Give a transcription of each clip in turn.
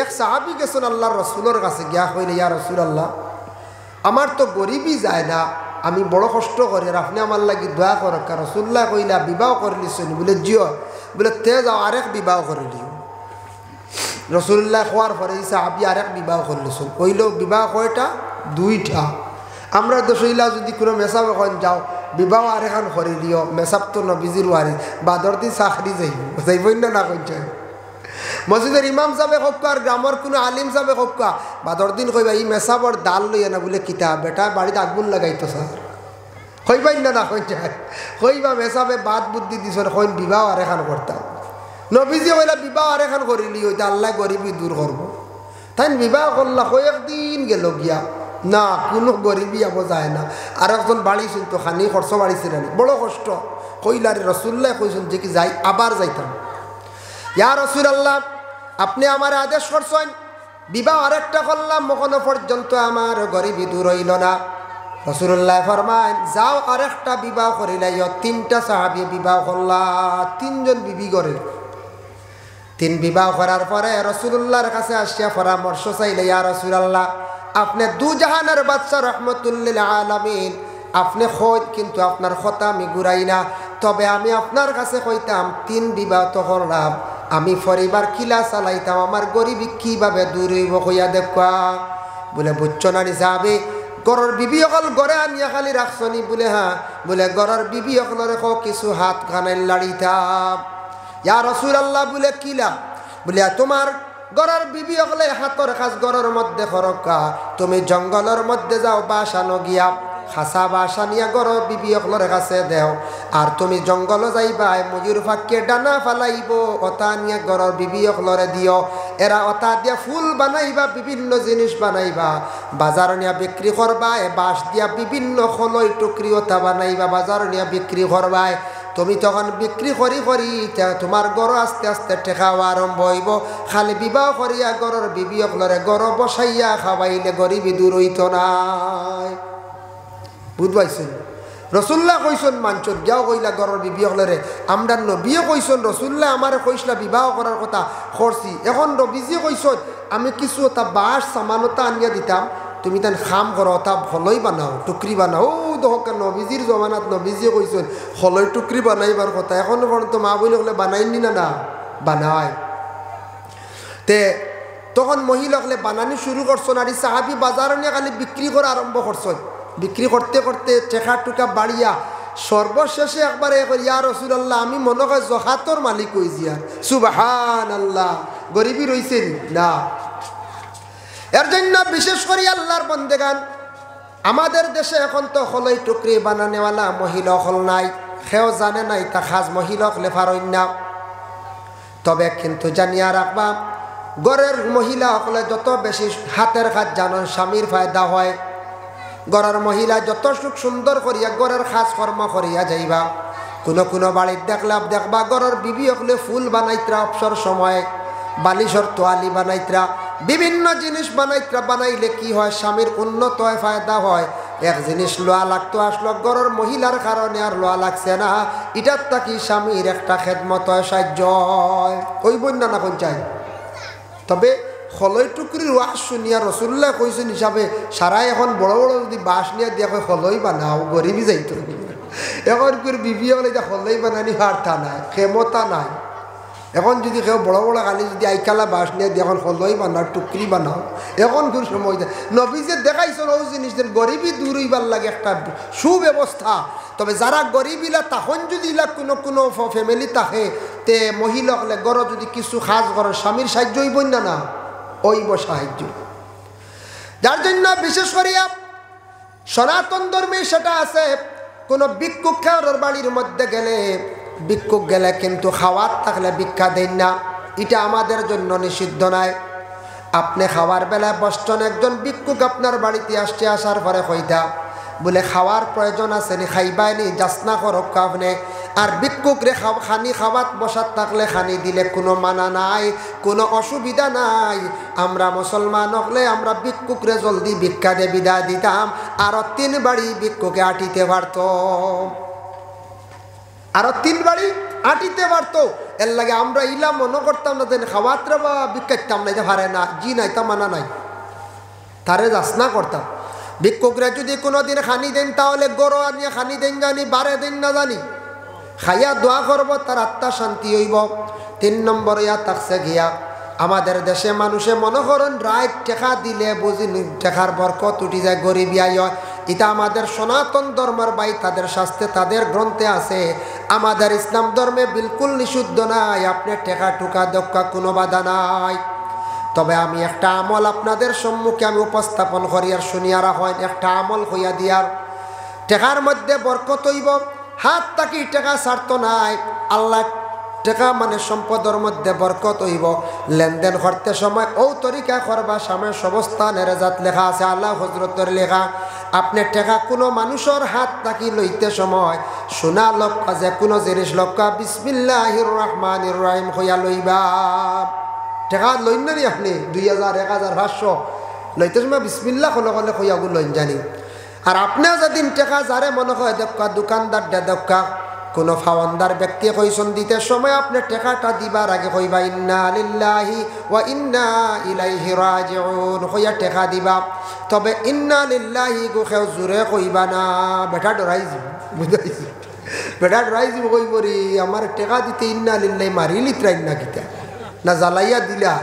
এক সাহাবি গেছেন আল্লাহর রসুলের কাছে গিয়া কইলে ইয়া রাসূলুল্লাহ আমার তো গরিবই যায় না, আমি বড় কষ্ট করি, আর আপনি আমার লাগি দোয়া করক। রাসূলুল্লাহ কইলা বিবাহ করলিছেন? বলে জিও। বলে তে যাও আরেক বিবাহ করে দিও। রাসূলুল্লাহ খোয়ার পরে সাহাবি আরেক বিবাহ করলিছেন। কইল বিবাহ কয়টা? দুইটা। আমরা দশইলা যদি কোনো মেসাব এখন যাও বিবাহ আরেখান করে দিও, মেসাব তো নবীজির ওয়ারি বাদর দিন চাকরি যাইব না কইছে। মসজিদের ইমাম সাহেব হক্কা আর গ্রামের কোনো আলিম সাহেব হক্কা বাদর দিন কইবা এই মেসাবর দাল লইয়া না বলে কিতাব বেটা বাড়িতে আগুন লাগাইতো স্যার কইবাই না কইছে। কইবা মেসাবে বাদ বুদ্ধি দিছ কইন বিবাহ আরেখান করতাম। নবীজি কইলা বিবাহ আরেখান করিলি ওইটা আল্লাহ গরিবি দূর করবো। তাই বিবাহ করলা কয়েকদিন গেল গিয়া না কোনো গরিবি আব যায় না। আর একজন বাড়িছেন তো খানি খরচ বাড়িছে না, বড় কষ্ট। কইলারে রাসূলুল্লাহ কইছেন যে কি যাই আবার যাইতাম। ইয়া রাসূলুল্লাহ আপনি আমার আদেশ করছেন বিবাহ আরেকটা করলাম মকনো পর্যন্ত আমার গরিবি দূর হইল না। রাসূলুল্লাহ ফরমায় যাও আরেকটা বিবাহ করিলাই। তিনটা সাহাবী বিবাহ করলা, তিনজন বিবি করে। তিন বিবাহ করার পরে রাসূলুল্লাহর কাছে আসিয়া পরামর্শ চাইলে ইয়া রাসূলুল্লাহ আপনি দু জাহানের বাদশা রহমতুল্লিল আলামিন, আপনি কইন কিন্তু আপনার কথা আমি ঘুরাই না। তবে আমি আপনার কাছে কইতাম তিন বিবাহ তো করলাম, আমি পরিবার কিলা চালাইতাম, আমার গরিবি কিভাবে দূর হইব কইয়া দেখা। বলে বুঝছো না নি সাহাবী গরর বিবি অকল গড়ে আনিয়া খালি রাখছনি? বলে হ্যাঁ। বলে গরর বিবি অকলরে কিছু হাত খানাই লাড়িতাম। ইয়া রাসূলুল্লাহ বলে কিলা? বলে তোমার গড়ের বিবি হলে হাতর কাজ গড়ের মধ্যে খরকা, তুমি জঙ্গলের মধ্যে যাও বাসানো গিয়া খাসা বাসা নিয়া গড়ের বিবি হলের কাছে দেও। আর তুমি জঙ্গল যাইবা মজুর ফাঁকে ডানা ফালাইব, অতা নিয়ে গড়ের বিবি হলরে দিও। এরা অতা দিয়া ফুল বানাইবা, বিভিন্ন জিনিস বানাইবা, বাজার নিয়া বিক্রি করবা। বাঁশ দিয়া বিভিন্ন খলই টুকরি অতা বানাইবা, বাজার নিয়া বিক্রি করবায়। তুমি তখন বিক্রি করি করি তোমার গড় আস্তে আস্তে টেকাওয়া আরম্ভ হইব। খালি বিবাহ করিয়া গড়ের বিবি হলরে গড় বসাইয়া খাওয়াইলে গরিবি দূর হইত নাই। বুঝবাইছেন? রাসূলুল্লাহ কইছেন মানচর যাও কইলা গড়ের বিবি হলরে আমরা নবীও কইছেন রাসূলুল্লাহ আমার কইসলা বিবাহ করার কথা করছি। এখন নবীজি কইছেন আমি কিছু তা বাঁশ সামানতা আনিয়া দিতাম, তুমি তান খাম করো তা হলই বানাও টুকরি বানাও। দহক নবীজির জমানাত নবীজি কইছেন হলই টুকরি বানাইবার কথা। এখন পর্যন্ত মা বলে হলে বানাইনি না না বানায়। তে তখন মহিলা হলে বানানি শুরু করছেন। আর সাহাবি বাজার নিয়ে খালি বিক্রি করা আরম্ভ করছেন। বিক্রি করতে করতে টেকা টুকা বাড়িয়া সর্বশেষে একবারে ইয়া রাসূলুল্লাহ আমি মনে হয় জহাতর মালিক হইছি। আর সুবহানাল্লাহ গরিবি রইছেন না। এর জন্য বিশেষ করে আল্লাহর বন্দেগান আমাদের দেশে এখন তো হলই টুকরি বানানেওয়ালা মহিলা হল নাই, সেও জানে নাই তা খাস মহিলা হলে পারইন না। তবে কিন্তু জানিয়া রাখবা গড়ের মহিলা হলে যত বেশি হাতের কাজ জানেন স্বামীর ফায়দা হয়। গড়ের মহিলা যত সুন্দর করিয়া গড়ের খাস কর্ম করিয়া যাইবা। কোনো কোনো বাড়ির দেখবা গড়ের বিবি হলে ফুল বানাইত্রা অবসর সময়, বালিশর তোয়ালি বানাইত্রা, বিভিন্ন জিনিস বানাইত্রা। বানাইলে কি হয় স্বামীর উন্নত হয়, ফায়দা হয়। এক জিনিস লোয়া লাগতো আসলো গড়ের মহিলার কারণে আর লোয়া লাগছে না, এটার তাকি স্বামীর একটা খেদমত হয়, সাহায্য হয়। ওই বন্যা না কোন চাই। তবে হলই টুকরির ওয়াজ শুনিয়া রাসূলুল্লাহ কইছেন হিসাবে সারা এখন বড় বড় যদি বাঁশ নিয়ে দিয়া কয় হলই বানাও গরিবই যাইতো। এখন করে বিবি হলে যা হলই বানানি হারতা নাই, ক্ষমতা নাই। এখন যদি কেউ বড় বড় খালি যদি আইকালা বাঁশ নিয়ে দিয়ে এখন হলই বানাও টুকরি বানাও, এখন কোন সময় দেয় নবীজে দেখাইছেন ও জিনিসদের গরিবি দূর হইবার লাগে একটা সুব্যবস্থা। তবে যারা গরিবিলা তখন যদি ইলা কোনো কোনো ফ্যামিলি থাকে তে মহিলা হলে গড় যদি কিছু খাস গড় স্বামীর সাহায্য হইব না ওইব সাহায্য। যার জন্য বিশেষ করিয়া সনাতন ধর্মে সেটা আছে। কোনো ভিক্ষুক খাওয়ার বাড়ির মধ্যে গেলে ভিক্ষুক গেলে কিন্তু খাওয়ার থাকলে ভিক্ষা দেন না, এটা আমাদের জন্য নিষিদ্ধ নয়। আপনি খাওয়ার বেলায় বসছেন, একজন ভিক্ষুক আপনার বাড়িতে আসছে, আসার পরে কইতা বলে খাওয়ার প্রয়োজন আছে নি খাইবাইনি যাসনা করক আপনি। আর ভিক্ষুক রে খানি খাওয়াত বসাত থাকলে খানি দিলে কোনো মানা নাই, কোনো অসুবিধা নাই। আমরা মুসলমান হলে আমরা ভিক্ষুক রে জলদি ভিক্ষা দিয়ে বিদায় দিতাম, আরো 3 বাড়ি ভিক্ষুকে আটিতে পারত, আরো 3 বাড়ি আটিতে পারত। এর লাগে আমরা ইলা মনে করতাম না দেন খাওয়াত্রে বা বিকাইতাম না যে হারে না জি নাই তা মানা নাই তারে যাচনা করতাম ভিক্ষুকরা যদি কোনোদিন খানি দেন তাহলে গরো আনিয়ে খানি দেন জানি বারে দেন না জানি খাইয়া দোয়া করব তার আত্মা শান্তি হইব 3 নম্বর ইয়া তাকসে গিয়া আমাদের দেশে মানুষে মনে করেন রাইট টেকা দিলে বুঝিনি টেকার বরকত উঠি যায় গরিবি আয় এটা আমাদের সনাতন ধর্মের বাই তাদের শাস্ত্রে তাদের গ্রন্থে আছে আমাদের ইসলাম ধর্মে বিলকুল নিষিদ্ধ নাই আপনি টেকা টুকা দক্কা কোনো বাধা নাই তবে আমি একটা আমল আপনাদের সম্মুখে আমি উপস্থাপন করি আর শুনিয়ারা হয় একটা আমল হইয়া দিয়ার টেকার মধ্যে বরকত হইব হাত তাকি টেকা ছাড়ত নাই আল্লাহ টেকা মানে সম্পদের মধ্যে বরকত হইব লেনদেন করতে সময় ও তরিকা করবা সামনে অবস্থানের জাত লেখা আছে আল্লাহ হজরতের লেখা আপনি টেকা কোনো মানুষের হাত তাকি লইতে সময় সোনা লক্কা যে কোনো জিনিস লক্কা বিসমিল্লাহির রহমানির রহিম হইয়া লইবা টেকা লইন না নি আপনি 2000 1500 লইতে সময় বিসমিল্লাহ হলে হলে হইয়াগুলো লইন জানি আর আপনিও যেদিন টেকা যারে মনে হয় দেখা দোকানদার দেখা কোনো ফাওয়ান্দার ব্যক্তি কইসন দিতে সময় আপনি টেকাটা দিবার আগে কইবা ইন্না লিল্লাহি ওয়া ইন্না ইলাইহি রাজিউন কইয়া টেকা দিবা তবে ইন্না লিল্লাহি গো কেউ জোরে কইবা না বেটা ডরাইছি বুঝাইছি বেটা ডরাইছি কইবরি আমার টেকা দিতে ইন্না লিল্লাহি মারিলি ট্রাইন না কিতা না জ্বালাইয়া দিলা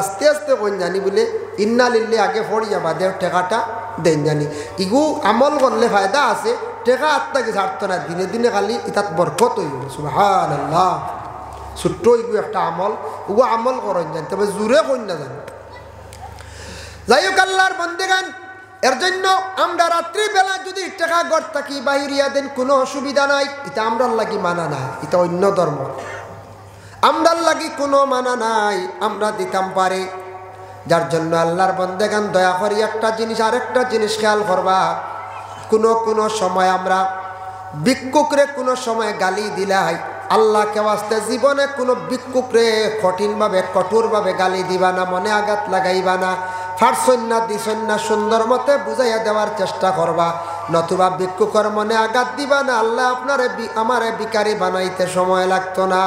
আস্তে আস্তে কইন জানি বলে ইন্না লিল্লাহি আগে পড়ি যাবা দেও টেকাটা দেন জানি ইগু আমল করলে ফায়দা আছে টেকা আত্মাকে ছাড়তো না দিনে দিনে খালি ইতাত বরকত হইব সুবহানাল্লাহ ছোট্ট ইগু একটা আমল ওগু আমল করেন জানি তবে জোরে কইন না জানি যাই হোক আল্লাহর বন্দেগান এর জন্য আমরা রাত্রিবেলা যদি টেকা গড় থাকি বাহিরিয়া দেন কোনো অসুবিধা নাই এটা আমরার লাগি মানা নাই এটা অন্য ধর্ম আমরার লাগি কোনো মানা নাই আমরা দিতাম পারে যার জন্য আল্লাহর বন্দেগান দয়া করি একটা জিনিস আরেকটা জিনিস খেয়াল করবা কোনো সময় আমরা ভিক্ষুকরে কোনো সময় গালি দিলাই আল্লাহকে ওয়াস্তে জীবনে কোনো ভিক্ষুকরে কঠিনভাবে কঠোরভাবে গালি দিবা না মনে আঘাত লাগাইবা না ফারসন্না দিসন্না সুন্দর মতে বুঝাইয়া দেওয়ার চেষ্টা করবা নতুবা ভিক্ষুকর মনে আঘাত দিবা না আল্লাহ আপনারে আমারে ভিখারি বানাইতে সময় লাগতো না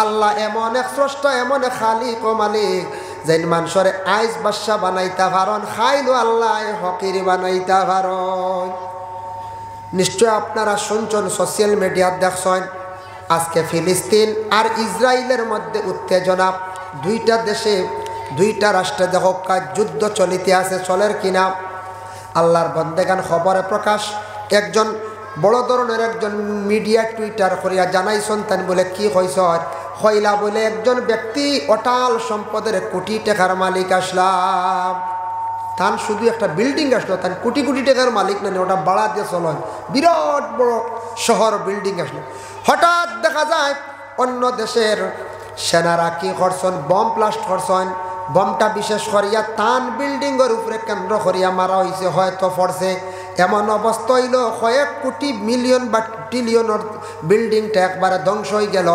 আল্লাহ এমন এক স্রষ্টা এমন এক খালিক ও মালিক যেন মানুষরে আইস বাদশা বানাইতা পারন খাইলো আল্লাহ ফকির বানাইতা পারন নিশ্চয় আপনারা শুনছেন সোশ্যাল মিডিয়াত দেখছেন আজকে ফিলিস্তিন আর ইসরায়েলের মধ্যে উত্তেজনা দুইটা দেশে দুইটা রাষ্ট্রে দেখো যুদ্ধ চলিতে আছে চলের কিনা আল্লাহর বন্দেগান খবরে প্রকাশ একজন বড় ধরনের একজন মিডিয়া টুইটার করিয়া জানাইছেন তাই বলে কি হইছ হইলা বলে একজন ব্যক্তি অটাল সম্পদের কোটি টাকার মালিক আসলাম তান শুধু একটা বিল্ডিং আসলো তান কোটি কোটি টাকার মালিক না ওটা বাড়া দিয়ে চলেন বিরাট বড় শহর বিল্ডিং আসলো হঠাৎ দেখা যায় অন্য দেশের সেনারা কি করছেন বম ব্লাস্ট করছেন বমটা বিশেষ করিয়া তান বিল্ডিংয়ের উপরে কেন্দ্র করিয়া মারা হয়েছে হয়তো পড়ছে এমন অবস্থা হইল কয়েক কোটি মিলিয়ন বা ট্রিলিয়নের বিল্ডিংটা একবারে ধ্বংস হয়ে গেল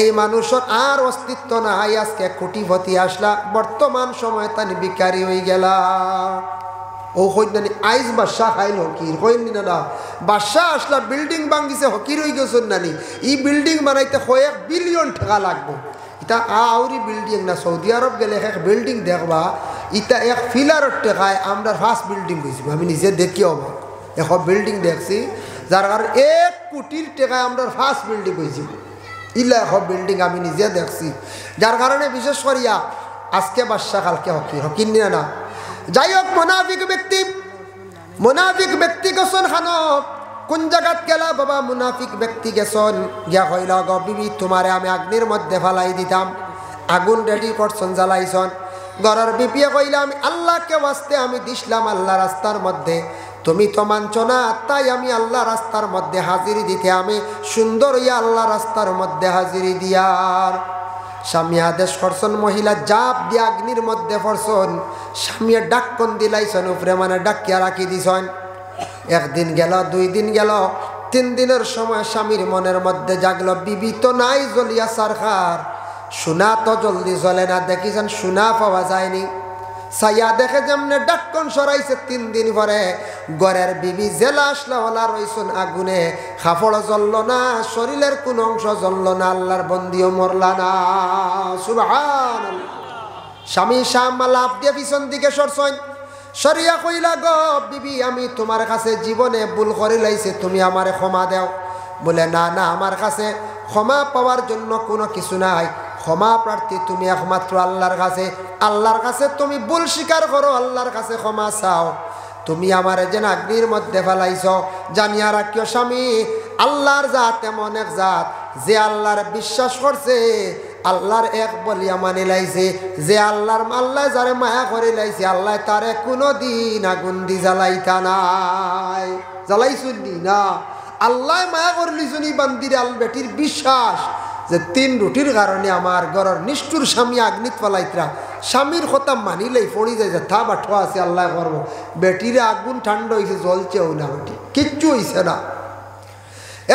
এই মানুষের আর অস্তিত্ব নাই আজকে কোটিপতি আসলা বর্তমান সময় তানি ভিখারি হয়ে গেলা ও হইনি আইস বাদশাহ খাইল হকির হইনি না বাদশাহ আসলা বিল্ডিং ভাঙ্গিছে হকির হয়ে গেছেন নানি এই বিল্ডিং বানাইতে কয়েক বিলিয়ন টাকা লাগবে ইটা আউরি বিল্ডিং না সৌদি আরব গেলে এক বিল্ডিং দেখবা ইটা এক ফিলারের টাকায় আমরা ফার্স্ট বিল্ডিং হয়েছি আমি নিজে দেখি অবাক এক বিল্ডিং দেখছি যার কারণে 1 কোটির টাকায় আমরা ফার্স্ট বিল্ডিং হয়েছি ইলা এক বিল্ডিং আমি নিজে দেখছি যার কারণে বিশেষ করিয়া আজকে বাদশাহ কালকে হকির নিয়ে না যাই হোক মুনাফিক ব্যক্তি গেছেন খানো কোন জায়গাত গেলা বাবা মুনাফিক ব্যক্তি গেছেন গিয়া হইল গো বিবি তোমারে আমি আগ্নির মধ্যে ফালাই দিতাম আগুন রেডি করছেন জ্বালাইছন ঘরের বিপিয়ে কইলা আমি আল্লাহকে ওয়াস্তে আমি দিছিলাম আল্লাহ রাস্তার মধ্যে তুমি তো মানছো না তাই আমি আল্লাহ রাস্তার মধ্যে হাজিরি দিতে আমি সুন্দর ইয়া আল্লাহ রাস্তার মধ্যে হাজিরি দিয়ার স্বামী আদেশ করছেন মহিলা জাপ দিয়ে আগ্নির মধ্যে পড়ছেন স্বামীর ডাক্কন দিলাইছেন উপরে মানে ডাকিয়া রাখি দিছেন একদিন গেল 2 দিন গেল 3 দিনের সময় স্বামীর মনের মধ্যে জাগলো বিবি তো নাই জ্বলিয়া সারখার সোনা তো জলদি জ্বলে না দেখিছেন সোনা পাওয়া যায়নি সাইয়া দেখে যেমনে ডাক্কন সরাইছে 3 দিন পরে ঘরের বিবি জেলা আসলা ওলা রইছুন আগুনে, কাপড় জ্বলল না, শরীরের কোন অংশ জ্বলল না, আল্লাহর বন্দিও মরলা না। সুবহানাল্লাহ। স্বামী শাহ লাভ দিয়ে পিছন দিকে সরছন, সরিয়া কইলা গো বিবি আমি তোমার কাছে জীবনে ভুল করে লাইছে, তুমি আমারে ক্ষমা দাও। বলে না না, আমার কাছে ক্ষমা পাওয়ার জন্য কোনো কিছু নাই, ক্ষমা প্রার্থী তুমি একমাত্র আল্লাহর কাছে। আল্লাহর কাছে তুমি ভুল স্বীকার করো, আল্লাহর কাছে ক্ষমা চাও। তুমি আমার যেন অগ্নির মধ্যে ফেলাইছ, জানিয়া রাখিও স্বামী আল্লাহর জাত এমন এক জাত যে আল্লাহর বিশ্বাস করছে, আল্লাহর এক বলিয়া মানি লাইছে, যে আল্লাহ যারে মায়া করে লাইছে আল্লাহ তারে কোনো দিন আগুন দি জ্বালাইতা নাই। জ্বালাইছুনি না, আল্লাহ মায়া করলিছুনি বান্দির আল বেটির বিশ্বাস যে 3 রুটির কারণে আমার ঘরের নিষ্ঠুর স্বামী আগ্নিত ফেলাইতরা, স্বামীর কথা মানিলেই পড়ি যায় যে থা বাঠো আছে আল্লাহ করবো। বেটিরে আগুন ঠান্ডা হয়েছে, জ্বলছেও না, বেটি কিচ্ছু হইছে না।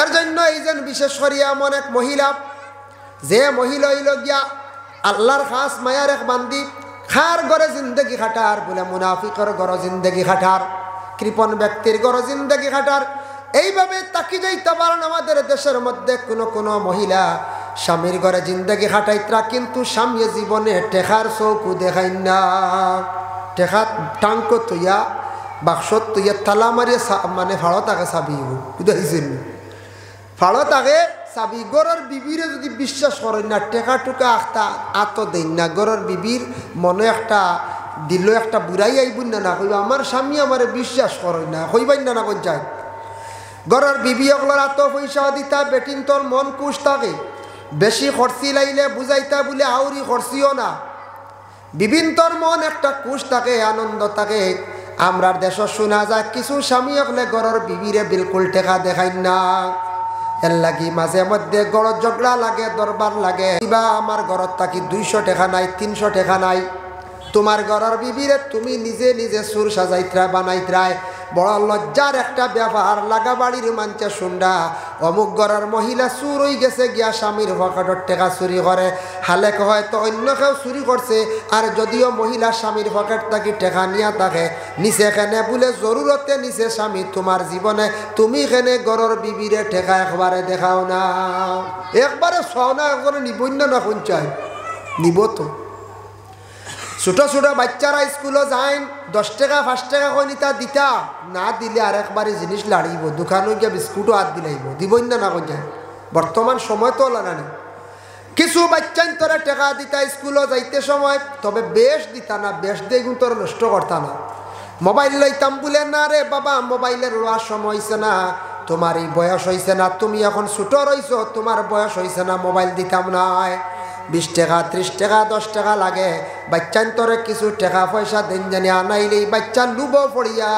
এর জন্য এই যে বিশেষ করিয়া এমন এক মহিলা, যে মহিলা হইল গিয়া আল্লাহর খাস মায়ার এক বান্দি, খার ঘরে জিন্দগি খাটার, বলে মুনাফিকের ঘরে জিন্দগি খাটার, কৃপণ ব্যক্তির ঘরে জিন্দগি খাটার। এইভাবে তাকি যাইতে পারেন আমাদের দেশের মধ্যে কোনো মহিলা স্বামীর ঘরে জিন্দগি খাটাইতরা, কিন্তু স্বামী জীবনে টেকার চৌকু দেখাই না। টেকা টাঙ্ক তৈয়া বাক্সত তৈয়া তালা মারিয়ে মানে ফাড়ো তাকে চাবি বুঝাইছেন, ফাড়ো তাকে চাবি। গরর বিবিরে যদি বিশ্বাস করেন না, টেকা টুকা একটা আত দেন না, গরর বিবির মনে একটা দিল একটা বুড়াই আইবুন না, না কইব আমার স্বামী আমারে বিশ্বাস করেন না, কইবাই না কোন যায়। গরর বিবি অগলার আত পয়সা দিতা, বেটিন তোর মন কুশ থাকে, বেশি খরচি লাইলে বুঝাইতা বলে আউরি খরচিও না, বিবিন তোর মন একটা কুশ থাকে, আনন্দ থাকে। আমরার দেশ শোনা যায় কিছু স্বামী হলে গরর বিবিরে বিলকুল টেকা দেখাই না, এর লাগি মাঝে মধ্যে গড় ঝগড়া লাগে, দরবার লাগে। কিবা আমার ঘরত থাকি 200 টাকা নাই, 300 টাকা নাই, তোমার ঘরের বিবিরে তুমি নিজে নিজে সুর সাজাইত্রা বানাইত্রায়, বড় লজ্জার একটা ব্যাপার। লাগা বাড়ির মানছে শুনডা অমুক ঘরের মহিলা চুর হয়ে গেছে গিয়া স্বামীর পকেটের টাকা চুরি করে, হালে হয়তো অন্য কেউ চুরি করছে, আর যদিও মহিলা স্বামীর পকেট থাকি টাকা নিয়া থাকে নিচে এখানে বলে জরুরতে নিচে স্বামী তোমার জীবনে, তুমি এখানে ঘরের বিবিরে ঠেকা একবারে দেখাও না, একবারে চাও না, একবারে নিবন্য না কোন চাই নিব তো। ছোট ছোট বাচ্চারা স্কুলে যায়, 10 টাকা 5 টাকা কইনিতা দিতা, না দিলে আর একবারে জিনিস লাড়িব, দোকানে গিয়ে বিস্কুটও হাত দিলাইব, দিবই না কোন যায়। বর্তমান সময় তো লাগানি কিছু বাচ্চান তোরা টাকা দিতা স্কুলে যাইতে সময়, তবে বেশ দিতা না, বেশ দেখুন তোরা নষ্ট করতা না। মোবাইল লইতাম বলে, না রে বাবা মোবাইলের লওয়ার সময় হয়েছে না, তোমার এই বয়স হয়েছে না, তুমি এখন ছোট রইছ, তোমার বয়স হয়েছে না, মোবাইল দিতাম না। 20 টাকা 30 টাকা 10 টাকা লাগে, বাচ্চান্তরে কিছু টাকা পয়সা দেন জানি আনাইলেই বাচ্চা লুব পড়িয়া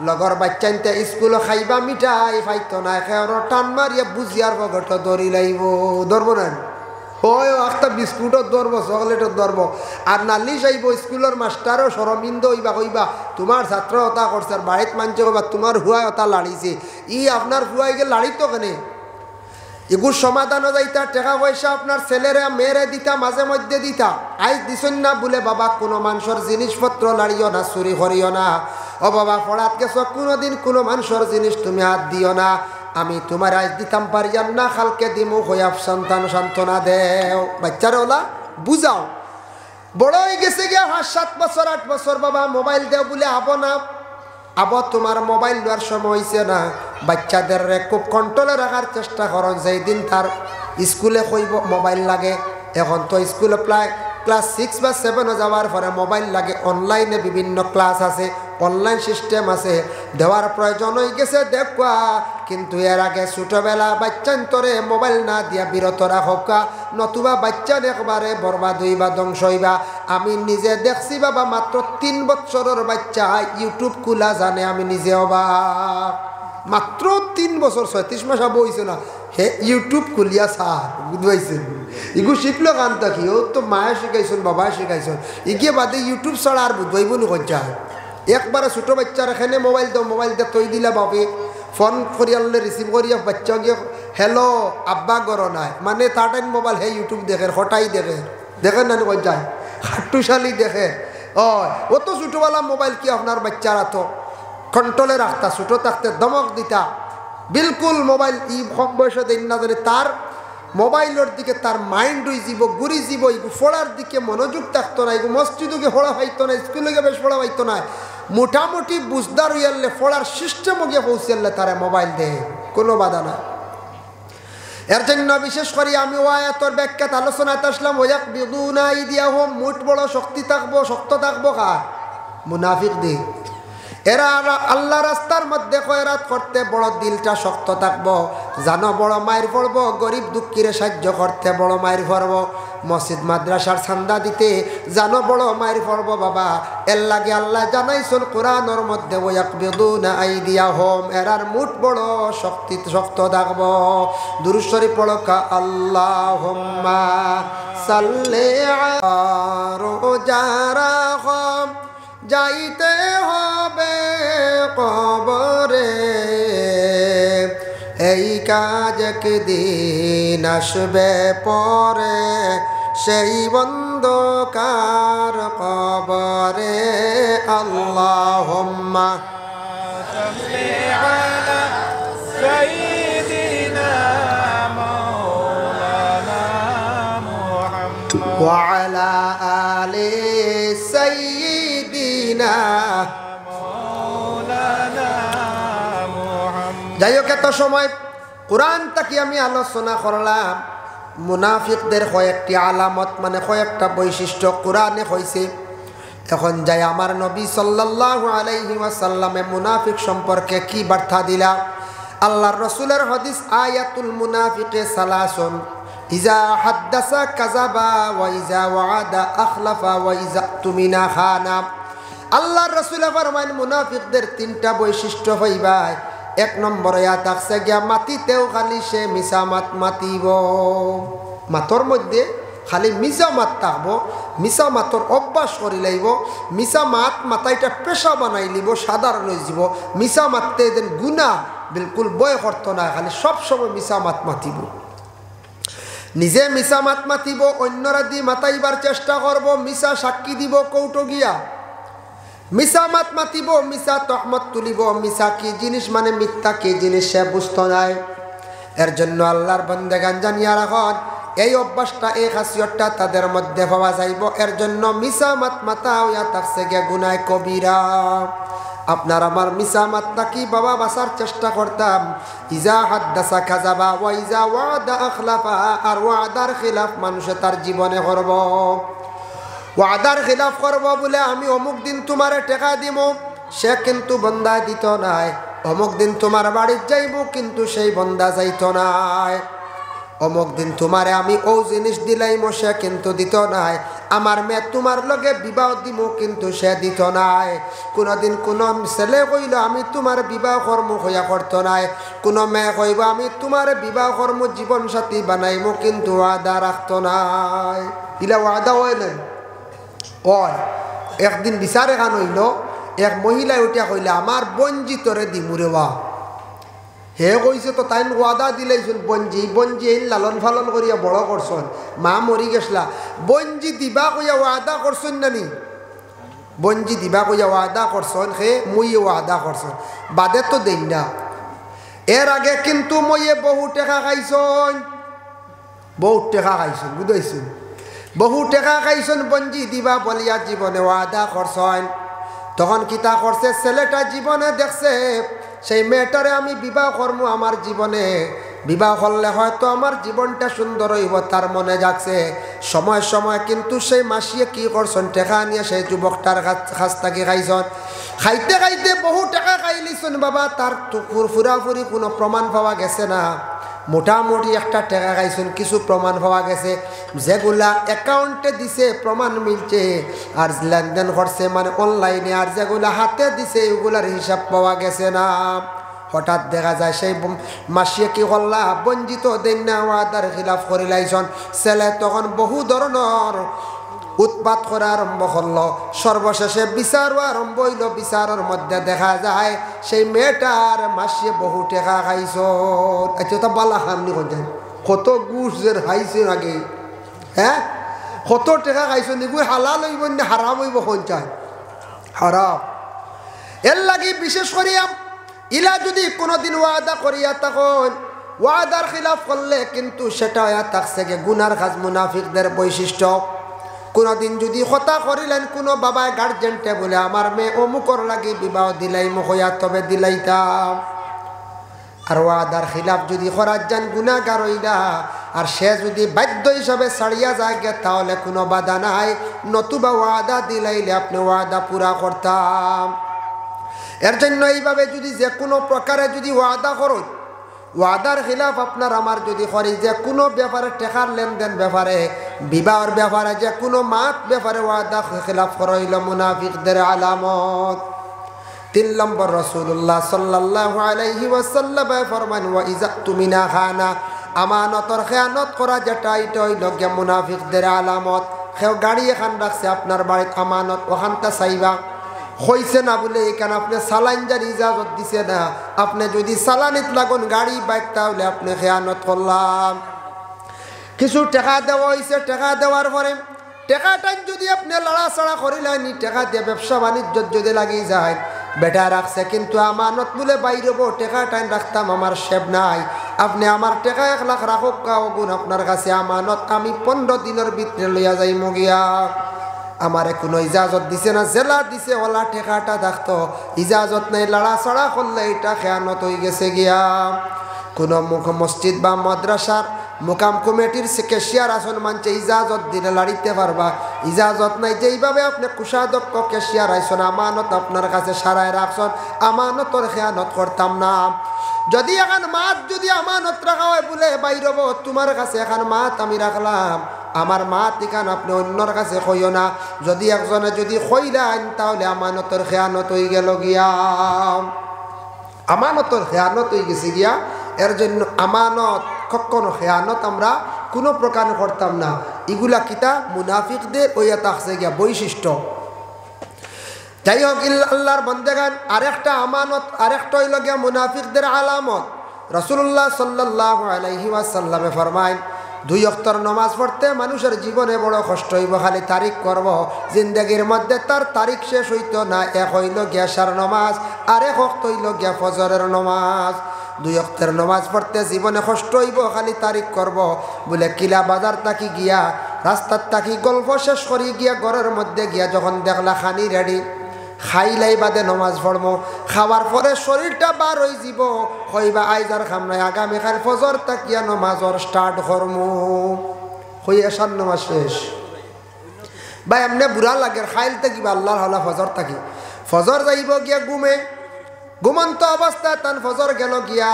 লগর বাচ্চানতে স্কুল খাইবা মিঠাই পাইতো না, খেয়ার টান মারিয়া বুঝিয়ার বগট দৌড়ি লাইব, ধরবো না হয় একটা বিস্কুটও ধরবো, চকলেটও ধরবো, আর নালিশ আইব স্কুলের মাস্টারও শরমিন্দ হইবা, কইবা তোমার ছাত্র ওটা করছে, আর বাড়িত মানছে কইবা তোমার হুয়াই ওটা লাড়িছে, ই আপনার হুয়াই গিয়ে লাড়িত কেনে। এগুর সমাধানও যাইতা, টাকা পয়সা আপনার ছেলেরা মেয়েরে দিতা, মাঝে মধ্যে দিতা, আইজ দিছেন না বলে বাবা কোনো মানুষের জিনিসপত্র লাড়িও না, চুরি করিও না। ও বাবা পড়াত গেছ, কোনোদিন কোনো মানুষের জিনিস তুমি হাত দিও না, আমি তোমার আজ দিতাম পারিয়াম না, কালকে দিমু হইয়া সন্তান সান্ত্বনা দেও। বাচ্চারা ওলা বুঝাও, বড় হয়ে গেছে গিয়া 5-7 বছর 8 বছর, বাবা মোবাইল দেও বলে আবো না, আবার তোমার মোবাইল দেওয়ার সময় হয়েছে না, বাচ্চাদের খুব কন্ট্রোলে রাখার চেষ্টা করো। যেই দিন তার স্কুলে কইব মোবাইল লাগে, এখন তো স্কুলে প্রায় ক্লাস 6 বা 7 যাওয়ার পরে মোবাইল লাগে, অনলাইনে বিভিন্ন ক্লাস আছে, অনলাইন সিস্টেম আছে, দেওয়ার প্রয়োজন হয়ে গেছে দেখবা। কিন্তু এর আগে ছোটবেলা বাচ্চান্তরে মোবাইল না দিয়া বিরত রাখা, নতুবা বাচ্চা একবারে বরবাদ হইবা, ধ্বংস হইবা। আমি নিজে দেখছি বাবা, মাত্র 3 বছরের বাচ্চা ইউটিউব খোলা জানে, আমি নিজে অবাক, মাত্র 3 বছর 36 মাস হব হয়েছে না, হে ইউটিউব খুলিয়া সার বুঝবাইছেন, ইগু শিখলো কান থাকি, ও তো মায়ে শিখাইছেন বাবায় শিখাইছেন, ইগিয়ে বাদে ইউটিউব ছাড়া আর বুঝবাইব নি কোনটা। একবারে ছোটো বাচ্চার এখানে মোবাইল দাও, মোবাইল দিয়ে তৈ দিলা বাবে ফোন করিয়ালে রিসিভ করিয়া বাচ্চা গিয়ে হ্যালো আব্বা গর নাই, মানে তার টাইম মোবাইল হে ইউটিউব দেখে, হঠাই দেখে না কোন যায়, হাট্টুশালি দেখে। ও তো ছোটোবেলা মোবাইল কি আপনার বাচ্চারা তো কন্ট্রোলে রাখতা, ছোটো থাকতে দমক দিতা, বিলকুল মোবাইল কম বয়সে দিন না জানি তার মোবাইলের দিকে তার মাইন্ড হয়ে যাব, ঘুরি যাব, এগু পড়ার দিকে মনোযোগ থাকতো না, এগু মসজিদকে পড়া পাইতো না, স্কুলে বেশ পড়া পাইতো না। মোটামুটি বুঝদার হইয়ালে পড়ার সিস্টেম গিয়ে পৌঁছালে তারা মোবাইল দেয়, কোনো বাধা না। এর জন্য বিশেষ করে আমি ও আয়াতের ব্যাখ্যাত আলোচনাতে আসলাম, ওয়াকবিদুনা আইদিয়াহুম, মুঠ বড় শক্তি থাকবো, শক্ত থাকবো কার? মুনাফিকদের। এরা আল্লাহ রাস্তার মধ্যে খয়রাত করতে বড় দিলটা শক্ত থাকবো, জানো বড় মায়ের পড়বো, গরিব দুঃখীরে সাহায্য করতে বড় মায়ের পড়বো, মসজিদ মাদ্রাসার চান্দা দিতে জানো বড় মায়ের পড়বো বাবা। এর লাগে আল্লাহ জানাইছেন কোরআনের মধ্যে, ওয়াকবিদুনা আইদিয়াহুম, এরার মুঠ বড় শক্ত থাকবো। দুরূদ শরীফ পড়ো কা আল্লাহুম্মা সাল্লি আলা রোজারা যাইতে হবে কবরে, এই কাজ একদিন আসবে পরে, সেই বন্ধকার কবরে। আল্লাহুম্মা সাল্লি আলা সাইয়্যিদিনা মাওলানা মুহাম্মদ ওয়া আলা আলি সাইয়্যিদিনা মাওলানা মুহাম্মদ। যাই হোক, এত সময় কোরআন থেকে আমি আলোচনা করলাম মুনাফিকদের কয়েকটি আলামত, মানে কয়েকটা বৈশিষ্ট্য কোরআনে হয়েছে। এখন যাই আমার নবী সাল্লাল্লাহু আলাইহি ওয়াসাল্লামে মুনাফিক সম্পর্কে কি বার্তা দিলা। আল্লাহর রাসূলের হাদিস, আয়াতুল মুনাফিকে সালাসুন, ইজা হাদ্দাসা কাযাবা ওয়া ইজা ওয়াআদা আখলাফা ওয়া ইজা তুমিনা খানা। আল্লাহর রাসূল ফরমান মুনাফিকদের তিনটা বৈশিষ্ট্য হইবাই। এক নম্বরে থাকছে গিয়া মাতিতেও খালি সে মিছা মাত মাতিব, মাতর মধ্যে খালি মিছা মাত থাকবো, মিছা মাতর অভ্যাস করি লাইব, মিছা মাত মাতাইটা পেশা বানাই লিব, সাধারণ হয়ে যাব। মিছা মাততে এদিন গুনাহ বিলকুল বয় করতো না, খালি সবসময় মিছা মাত মাতিব, নিজে মিছা মাত মাতিব, অন্যরা দিয়ে মাতাইবার চেষ্টা করব, মিছা সাক্ষী দিব কৌটো গিয়া, মিছা মাত মাতিব, মিছা তহমত তুলিব। মিছা কি জিনিস, মানে মিথ্যা কি জিনিস সে বুঝতো নাই। এর জন্য আল্লাহর বান্দাগান জানিয়া রাখুন, এই অভ্যাসটা, এই খাসিয়তটা তাদের মধ্যে পাওয়া যাইব। এর জন্য মিছা মাত মাতা হইয়া থাকছে গিয়া গুনাহ কবিরা। আপনার আমার মিছা মাতটা কি বাবা বাঁচার চেষ্টা করতাম। ইজা হাদ্দাসা কাযাবা ওয়া ইজা ওয়াদা আখলাফা, আর ওয়াদার খিলাফ মানুষে তার জীবনে করব। ওয়াদার খিলাফ করব বলে আমি অমুক দিন তোমারে টাকা দিব, সে কিন্তু বন্দা দিত নাই। অমুক দিন তোমার বাড়ির যাইব, কিন্তু সেই বন্দা যাইত নাই। অমুক দিন তোমারে আমি ও জিনিস দিলাইম, সে কিন্তু দিত নাই। আমার মেয়ে তোমার লগে বিবাহ দিব, কিন্তু সে দিত নাই। কোনোদিন কোনো ছেলে কইল আমি তোমার বিবাহ কর্ম হইয়া করত নাই, কোনো মেয়ে কইব আমি তোমার বিবাহ কর্ম জীবন সাথী বানাইব, কিন্তু ওয়াদা রাখত নাই। ইলা ওয়াদা হইলেন ওই একদিন বিচারে গান হইল, এক মহিলায় উঠিয়া কইলে আমার বঞ্জিতরে দিমুরে বা। হে কইছে তো তাই ওয়াদা দিলেইছুন বঞ্জি, বঞ্জি এই লালন ফালন করিয়া বড় করছন, মা মরি গেছলা, বঞ্জি দিবা কইয়া ওয়াদা করছন নানি, বঞ্জি দিবা কইয়া ওয়াদা করছন, হে মুই ওয়াদা করছন, বাদে তো দেই না। এর আগে কিন্তু মইয়ে বহু টাকা খাইছন, বহু টাকা খাইছন, বুঝাইছুন, বহু টাকা খাইছন বঞ্জি দিবা বলিয়া জীবনে ওয়াদা করছন। তখন কিতা করছে, ছেলেটা জীবনে দেখছে সেই মেয়েটারে আমি বিবাহ করবো, আমার জীবনে বিবাহ করলে হয়তো আমার জীবনটা সুন্দর হইব, তার মনে যাচ্ছে। সময় সময় কিন্তু সেই মাসিয়ে কি করছেন, টাকা নিয়ে সেই যুবকটার কাছ থেকে খাইছন। খাইতে খাইতে বহু টাকা খাইলিছন বাবা, তার ফুরাফুরি কোনো প্রমাণ পাওয়া গেছে না। মোটামুটি একটা টাকা খাইছেন, কিছু প্রমাণ পাওয়া গেছে, যেগুলা অ্যাকাউন্টে দিছে প্রমাণ মিলছে, আর লেনদেন করছে মানে অনলাইনে, আর যেগুলা হাতে দিছে এগুলার হিসাব পাওয়া গেছে না। হঠাৎ দেখা যায় সেই মাসিয়ে কি করলা, বঞ্চিত দেন না, ওয়াদার খিলাফ করে লাইছন। ছেলে তখন বহু ধরনের উৎপাত করা আরম্ভ করলো, সর্বশেষে বিচারও আরম্ভ হইল। বিচারের মধ্যে দেখা যায় সেই মেয়েটার মাসিয়ে বহু টাকা খাইছ। আচ্ছা বালা খামনি কোথায়, কত গুসের খাইছে আগে, হ্যাঁ কত টাকা খাইছ, এগুলো হালাল হইব না হারাম হইব, কোন চায় হারাম। এর লাগি বিশেষ করিয়া ইলা যদি কোনোদিন ওয়াদা করিয়া তখন ওয়াদার খিলাফ করলে কিন্তু সেটা হইয়া থাকছে গে গুনার কাজ, মুনাফিকদের বৈশিষ্ট্য। কোনোদিন যদি কথা করিলেন কোনো বাবায় গার্জেনটে বলে আমার মেয়ে অমুকর লাগি বিবাহ দিলাই মহয়া তবে দিলাইতাম, আর ওয়াদার খিলাফ যদি করার যান গুনাহগার হইলা, আর সে যদি বাধ্য হিসাবে ছাড়িয়া যায় তাহলে কোনো বাধা নাই, নতুবা ওয়াদা দিলাইলে আপনি ওয়াদা পুরা করতাম। এর জন্য এইভাবে যদি যে কোনো প্রকারে যদি ওয়াদা করুন, ওয়াদার খিলাফ আপনার আমার যদি করি, যে কোনো ব্যাপারে টেকার লেনদেন ব্যাপারে, বিবাহের ব্যাপারে, যে কোনো মাত ব্যাপারে ওয়াদা খিলাফ করা হইল মুনাফিকদের আলামত। 3 নম্বর রাসূলুল্লাহ সাল্লাল্লাহু আলাইহি ওয়াসাল্লাম ফরমান ওয়া ইযা তুমিনা খানা, আমানতর খেয়ানত করা যেটা এটা হইল গে মুনাফিকদের আলামত। কেউ গাড়ি এখান রাখছে আপনার বাড়িতে আমানত, ওখানটা চাইবা হইছে না বলে এখানে আপনি চালান যার ইজাজত দিছে না, আপনি যদি চালানিত লাগুন গাড়ি বাইক তাহলে আপনি খেয়ানত করলাম। কিছু টাকা দেওয়া হয়েছে, টাকা দেওয়ার পরে টাকাটা যদি আপনি লড়াচড়া করিলেন, টাকা দিয়ে ব্যবসা বাণিজ্য যদি লাগিয়ে যায়, বেটা রাখছে কিন্তু আমানত বলে বাইরব, টাকাটাই রাখতাম আমার সেব নাই, আপনি আমার টাকা 1 লাখ রাখুক গুণ আপনার কাছে আমানত, আমি 15 দিনের ভিতরে লইয়া যাই মগিয়া। আমারে কোনো ইজাজত দিছে না, জেলা দিছে ওলা টাকাটা থাকতো, ইজাজত নাই, লড়াচড়া করলে এটা খেয়ানত হয়ে গেছে গিয়া। কোনো মসজিদ বা মাদ্রাসার মোকাম কমিটির ক্যাশিয়ার আসন মানছে ইজাজত দিলে লাড়িতে পারবা, ইজাজত নাই, যেইভাবে আপনি কুষাধ্যক্ষ ক্যাশিয়ার আইসন আমানত আপনার কাছে সারায় রাখছেন, আমানতর খেয়ানত করতাম না। যদি এখন মাত যদি আমানত রাখা হয় বলে বাইরব, তোমার কাছে এখন মাত আমি রাখলাম, আমার মাত এখান আপনি অন্যর কাছে কইও না, যদি একজনে যদি কইলেন তাহলে আমানতর খেয়ানত হয়ে গেল গিয়া, আমানতর খেয়ানত হয়ে গেছে গিয়া। এর জন্য আমানত কখনো খেয়ানত আমরা কোনো প্রকার করতাম না। এগুলা কিতা মুনাফিকদের ওইয়া থাকছে গিয়া বৈশিষ্ট্য। যাই হোক আল্লাহর বন্দেগান, আরেকটা আমানত, আরেকটা হইল গিয়া মুনাফিকদের আলামত। রাসূলুল্লাহ সাল্লাল্লাহু আলাইহি ওয়াসাল্লামে ফরমায় 2 ওয়াক্তের নামাজ পড়তে মানুষের জীবনে বড় কষ্ট হইব, খালি তারিখ করব, জিন্দগির মধ্যে তার তারিখ শেষ হইতো না। এক হইল গিয়া এশার নামাজ, আর এক ওয়াক্ত হইল গিয়া ফজরের নামাজ। 2 ওয়াক্তের নামাজ পড়তে জীবনে কষ্ট হইব, খালি তারিখ করব বলে কিলা বাজার তাকি গিয়া, রাস্তার তাকি গল্প শেষ করি গিয়া ঘরের মধ্যে গিয়া যখন দেখলা খানি রেডি, খাইলাই বাদে নমাজ পড়বো, খাওয়ার পরে শরীরটা বার হয়ে যাব, হইবা আইজার খাম নাই, আগামীকাল ফজর তাকিয়া নমাজর স্টার্ট করমু, হই এশার নমাজ শেষ। ভাই এমনি বুড়া লাগে, খাইল তাকিবা আল্লাহর হলা ফজর তাকি, ফজর যাইব গিয়া ঘুমে, ঘুমন্ত অবস্থা তান ফজর গেল গিয়া,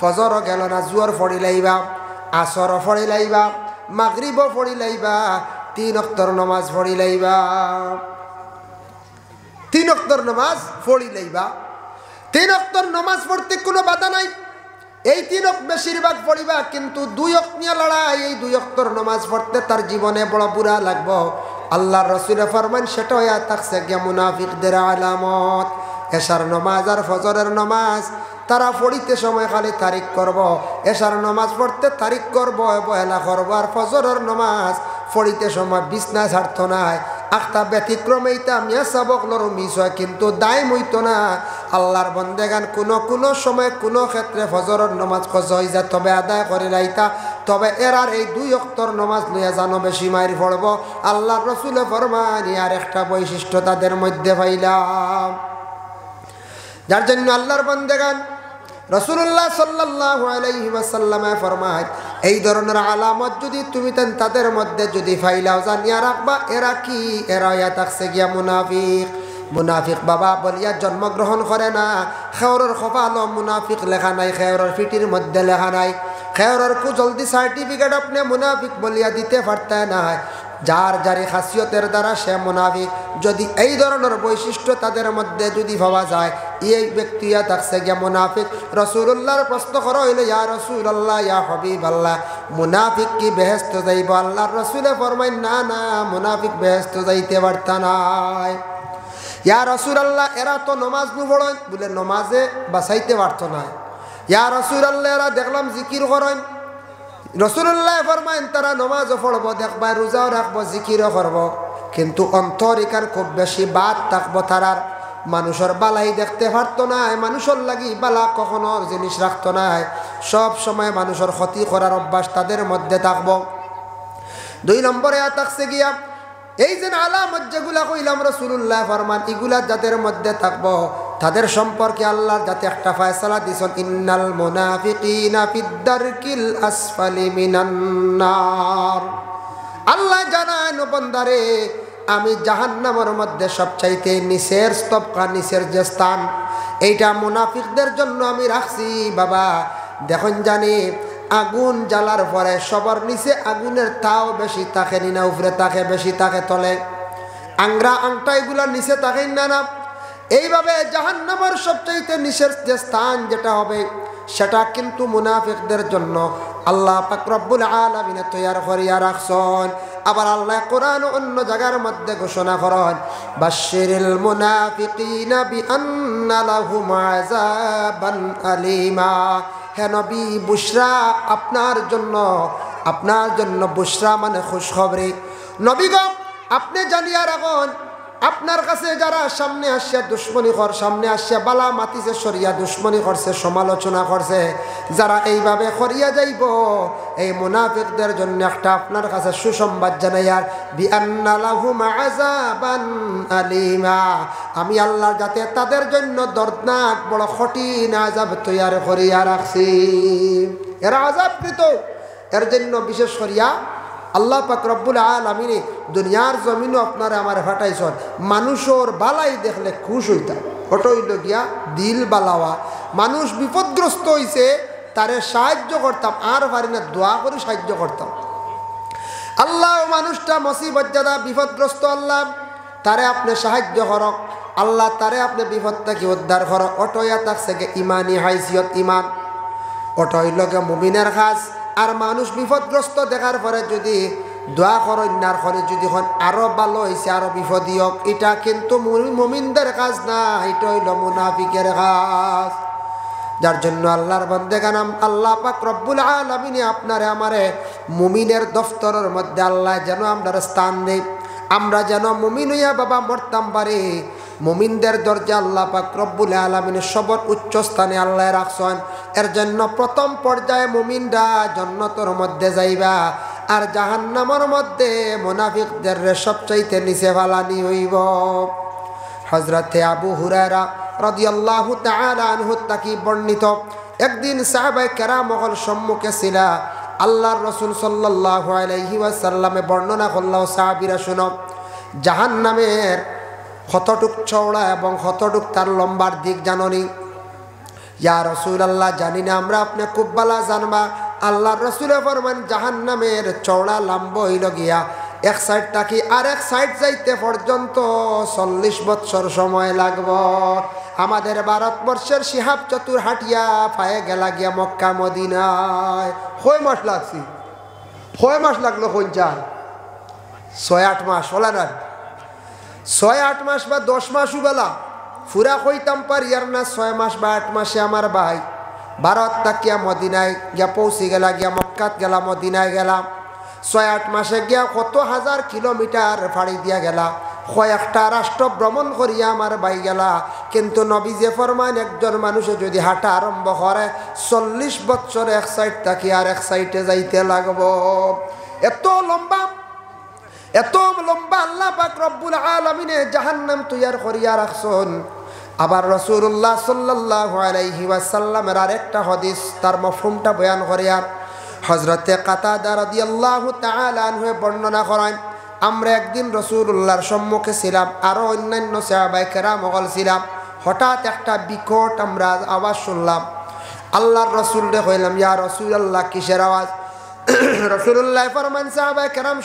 ফজরও গেল না, জুয়ার ফড়ি লাইবা, আসরও ফড়ি লাইবা, মাগরিবও ফড়ি লাইবা, 3 ওয়াক্তের নমাজ ফড়ি লাইবা, 3 ওয়াক্তের নামাজ পড়ি লাইবা। 3 ওয়াক্তের নামাজ পড়তে কোনো বাধা নাই, এই 3 ওয়াক্ত বেশিরভাগ পড়িবা, কিন্তু 2 ওয়াক্ত নিয়ে লড়াই, এই 2 ওয়াক্তের নামাজ পড়তে তার জীবনে বড় বুড়া লাগবো। আল্লাহর রাসূলের ফরমান সেটা হইয়া থাকছে গিয়া মুনাফিকদের আলামত। এশার নামাজ আর ফজরের নামাজ তারা পড়িতে সময় খালি তারিখ করব, এশার নামাজ পড়তে তারিখ করব, অবহেলা করব, আর ফজরের নামাজ পড়িতে সময় বিছনা ছাড়ত নাই। আখতা ব্যতিক্রম এইটা মিয়া সাবক লড়ো মিস হয়, কিন্তু দায় হইতো না। আল্লাহর বন্দেগান কোনো সময় কোনো ক্ষেত্রে ফজরের নামাজ খোঁজ হয়ে যায়, তবে আদায় করে লাইতা, তবে এরার এই 2 ওয়াক্তের নামাজ লইয়া জানো বেশি মাইর পড়ব। আল্লাহর রাসূলে ফরমান আর একটা বৈশিষ্ট্য তাদের মধ্যে পাইলাম, যার জন্য আল্লাহর বন্দেগান রাসূলুল্লাহ সাল্লাল্লাহু আলাইহি ওয়াসাল্লাম ফরমায় এই ধরনের আলামত যদি তুমি তাদের মধ্যে যদি ফাইলাও, জানিয়া রাখবা এরা কি, এরা ইয়া থাকছে গিয়া মুনাফিক। মুনাফিক বাবা বলিয়া জন্মগ্রহণ করে না, খেয়রের কপালও মুনাফিক লেখা নাই, খেয়রের ফিটির মধ্যে লেখা নাই, খেয়রের কু জলদি সার্টিফিকেট আপনি মুনাফিক বলিয়া দিতে পারতেন না। যার যারি খাসিয়তের দ্বারা সে মুনাফিক। যদি এই ধরনের বৈশিষ্ট্য তাদের মধ্যে যদি ভাবা যায়, এই ব্যক্তিয়া থাকছে গিয়া মুনাফিক। রাসূলুল্লাহর প্রশ্ন করা হইল, ইয়া রাসূলুল্লাহ, ইয়া হাবিবাল্লাহ, মুনাফিক কি বেহেশত যাইব? আল্লাহর রাসূলে ফরমায়, না না, মুনাফিক বেহেশত যাইতে পারতা নাই। ইয়া রাসূলুল্লাহ, এরা তো নমাজ নু পড়েন, বলে নমাজে বাঁচাইতে পারত না। ইয়া রাসূলুল্লাহ, এরা দেখলাম জিকির করেন। রাসূলুল্লাহ ফরমায়েন, তারা নমাজও পড়ব, দেখবা রোজাও রাখবো, জিকিরও করব, কিন্তু অন্তর এখান খুব বেশি বাদ থাকবো তারার। মানুষের বালাই দেখতে পারতো না, মানুষের লাগি বালা কখনো জিনিস রাখতো না, সব সময় মানুষের ক্ষতি করার অভ্যাস তাদের মধ্যে থাকবো। 2 নম্বরে থাকছে গিয়া এই যে আলামত যেগুলা কইলাম রাসূলুল্লাহ ফরমান, এগুলা যাদের মধ্যে থাকবো তাদের সম্পর্কে আল্লাহর যাতে একটা ফয়সালা দিছেন, ইন্নাল মুনাফিকিনা ফিদ-দারকিল আসফালি মিনান নার। আল্লাহ জানায় বান্দারে আমি জাহান্নামের মধ্যে সবচাইতে নিচের স্তবকা, নিচের যে স্থান, এইটা মুনাফিকদের জন্য আমি রাখছি। বাবা দেখুন জানি আগুন জ্বালার পরে সবার নিচে আগুনের তাও বেশি থাকে না উপরে থাকে, বেশি থাকে তলে, আংরা আংটা এগুলা নিচে থাকে না। এইভাবে জাহান্নামের সবচাইতে নিচের যে স্থান যেটা হবে সেটা কিন্তু মুনাফিকদের জন্য আল্লাহ পাক রব্বুল আলামিন তৈয়ার করিয়া রাখছেন। আবার আল্লাহ কোরআন অন্য জায়গার মধ্যে ঘোষণা করেন, বাশশিরিল মুনাফিকিনা বিআন্না লাহুম আযাবান আলীমা। হে নবী বুশরা আপনার জন্য বুশরা মানে খুশখবরি। নবী গো আপনি জানিয়া রাখুন, আপনার কাছে যারা সামনে আসছে দুশ্মনী সামনে আসছে বালা মাতিছে সরিয়া দুশ্মনী করছে, সমালোচনা করছে, যারা এইভাবে করিয়া যাইব এই মুনাফিকদের জন্য একটা আপনার কাছে সুসংবাদ জানাইয়ার, বিআন্না লাহুম আযাবান আলীমা। আমি আল্লাহ যাতে তাদের জন্য দর্দনাক বড় কঠিন আযাব তৈয়ার করিয়া রাখছি। এরা আযাবকৃত, এর জন্য বিশেষ করিয়া আল্লাহ পাক রব্বুল আলামিন দুনিয়ার জমিনও আপনারা আমার ফাটাইছেন মানুষের বালাই দেখলে খুশ হইতাম, ওটা হইল গিয়া দিল বালাওয়া। মানুষ বিপদগ্রস্ত হইছে তারে সাহায্য করতাম, আর পারি না দোয়া করে সাহায্য করতাম। আল্লাহ মানুষটা মুসিবত যারা বিপদগ্রস্ত, আল্লাহ তারে আপনি সাহায্য করক, আল্লাহ তারে আপনি বিপদ থেকে উদ্ধার করক। ওটয়া থাকছে গে ইমানি হাইসিয়ত, ইমান ওটা হইল গে মুমিনের কাজ। আর মানুষ বিপদগ্রস্ত দেখার পরে যদি দোয়া করেন করে যদি আরো ভালো হয়েছে আরো বিপদী হোক, এটা কিন্তু মুমিনদের কাজ না, এটা হইল মুনাফিকের কাজ। যার জন্য আল্লাহর বান্দাগান আল্লাহ পাক রব্বুল আলামিন আপনারে আমারে মুমিনের দফতরের মধ্যে আল্লাহ যেন আমরা স্থান দেই, আমরা যেন মুমিন হইয়া বাবা মরতাম পারি। মুমিনদের দরজা আল্লাহ পাক রব্বুল আলামিন সবর উচ্চ স্থানে আল্লাহ রাখছেন। এর জন্য প্রথম পর্যায়ে মুমিনরা জান্নাতের মধ্যে যাইবা, আর জাহান্নামের মধ্যে মুনাফিকদের সবচাইতে নিচে ফালানি হইব। হযরতে আবু হুরায়রা রাদিয়াল্লাহু তাআলা আনহু তাকি বর্ণিত, একদিন সাহাবায়ে কেরামগণ সম্মুখে ছিল, আল্লাহর রাসূল সাল্লাল্লাহু আলাইহি ওয়াসাল্লামে বর্ণনা করলেও সাহাবীরা শুনো, জাহান্নামের কতটুক চওড়া এবং কতটুক তার লম্বার দিক জাননি? ইয়া রাসূলুল্লাহ জানি না আমরা, আপনি খুব ভালো জানবা। আল্লাহর রাসূলে ফরমান জাহান্নামের চওড়া লম্বা হইল গিয়া এক সাইড থাকি আর এক সাইড যাইতে পর্যন্ত 40 বছর সময় লাগব। আমাদের ভারতবর্ষের শিহাব চতুর হাটিয়া পায়ে গেলা গিয়া মক্কা মদিনায় কয় মাস লাগছি? কয় মাস লাগলো? 6-8 মাস হলা না? 6-8 মাস বা 10 মাসও বেলা ফুরা কইতাম পারি আর না। 6 মাস বা 8 মাসে আমার ভাই ভারত তাকিয়া মদিনায় গিয়া পৌঁছে গেলা, গিয়া মক্কাত গেলা, মদিনায় গেলাম। 6-8 মাসে গিয়া কত হাজার কিলোমিটার ফাড়ি দিয়া গেলা, কয়েকটা রাষ্ট্র ভ্রমণ করিয়া আমার ভাই গেলা। কিন্তু নবী যে ফরমান একজন মানুষে যদি হাঁটা আরম্ভ করে 40 বছর এক সাইড থাকি আর এক সাইডে যাইতে লাগবো। এত লম্বা আল্লাহ পাক রব্বুল আলামিনে জাহান্নাম তৈয়ার করিয়া রাখছেন। আবার রাসূলুল্লাহ সাল্লাল্লাহু আলাইহি ওয়াসাল্লামের আরেকটা হাদিস তার মফহুমটা বয়ান করিয়া হযরতে কাতাদা রাদিয়াল্লাহু তাআলা আনহু বর্ণনা করেন, আমরা একদিন রাসূলুল্লাহর সম্মুখে ছিলাম, আরো অন্যান্য সাহাবায়ে কেরামগণ ছিলাম। হঠাৎ একটা বিকট আমরা আওয়াজ শুনলাম। আল্লাহর রাসূলকে কইলাম, ইয়া রাসূলুল্লাহ কিসের আওয়াজ? রাসূলুল্লাহ ফরমান, সাহাবায়ে কেরাম